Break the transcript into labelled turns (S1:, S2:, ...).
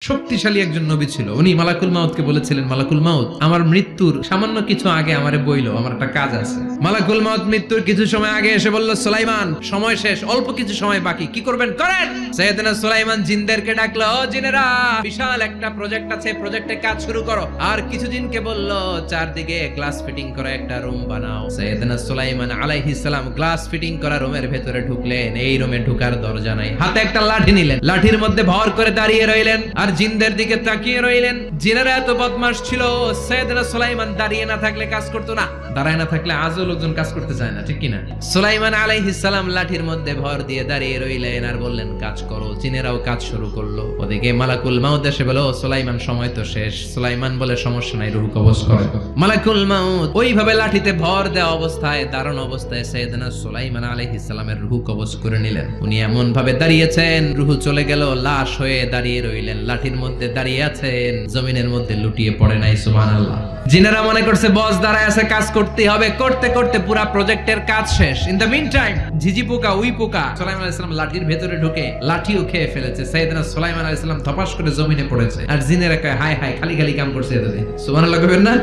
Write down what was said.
S1: শক্তিশালী একজন নবী ছিল। উনি মালাকুল মাউতকে বলেছিলেন, মালাকুল মাউত, আমার মৃত্যুর সামান্য কিছু আগে আমারে বইলো, আমার একটা কাজ আছে। মালাকুল মাউত মৃত্যুর কিছু সময় আগে এসে বলল, সুলাইমান সময় শেষ, অল্প কিছু সময় বাকি, কি করবেন করেন। সাইয়েদনা সুলাইমান জিনদেরকে ডাকলো, ও জিনেরা, বিশাল একটা প্রজেক্ট আছে, প্রজেক্টে কাজ শুরু করো। আর কিছু জিনকে বলল, চারদিকে গ্লাস ফিটিং করা একটা রুম বানাও। সাইয়েদনা সুলাইমান আলাইহিস সালাম গ্লাস ফিটিং করা রুমের ভেতরে ঢুকলেন। এই রুমে ঢুকার দরজা নাই, হাতে একটা লাঠি নিলেন, লাঠির মধ্যে ভর করে দাঁড়িয়ে রইলেন আর জিনদের দিকে তাকিয়ে রইলেন। জিনেরা এত বদমাশ ছিল, সাইয়েদনা সুলাইমান দাঁড়িয়ে না থাকলে কাজ করতো না, দাঁড়ায় না থাকলে আজও লোকজন কাজ করতে চায় না, ঠিক কিনা? সুলাইমান আলাইহিস সালাম লাঠির মধ্যে ভর দিয়ে দাঁড়িয়ে রইলেন আর বললেন, কাজ করো। জিনেরাও কাজ শুরু করলো। ওদিকে মালাকুল মাউত এসে বলে, ও সুলাইমান সময় তো শেষ। সুলাইমান বলে, সমস্যা নাই, রূহ কবজ করো। মালাকুল মাউত ওইভাবে লাঠিতে ভর দেওয়া অবস্থায়, দাঁড়ানো অবস্থায় সাইয়েদনা সুলাইমান আলাইহিস সালামের রূহ কবজ করে নিলেন। উনি এমন ভাবে দাঁড়িয়েছেন, রূহ চলে গেল, লাশ হয়ে দাঁড়িয়ে রইলেন। লাঠির মধ্যে দাঁড়িয়ে আছেন, জমিনের মধ্যে লুটিয়ে পড়ে নাই। সুবহানাল্লাহ। জিনেরা মনে করছে বস দাঁড়ায় আছে, কাজ করতে হবে। করতে করতে পুরা প্রজেক্টের কাজ শেষ। ইন দ্য মিন টাইম ঝিঝি পোকা, উই পোকা সুলাইমান আলাইহিস সালাম লাঠির ভেতরে ঢুকে লাঠিও খেয়ে ফেলেছে। সাইয়েদনা সুলাইমান আলাইহিস সালাম ধপাস করে জমিনে পড়েছে। আর জিনেরা কয়, হায় হায়, খালি খালি কাম করছে এতদিন। সুবহানাল্লাহ কইবেন না?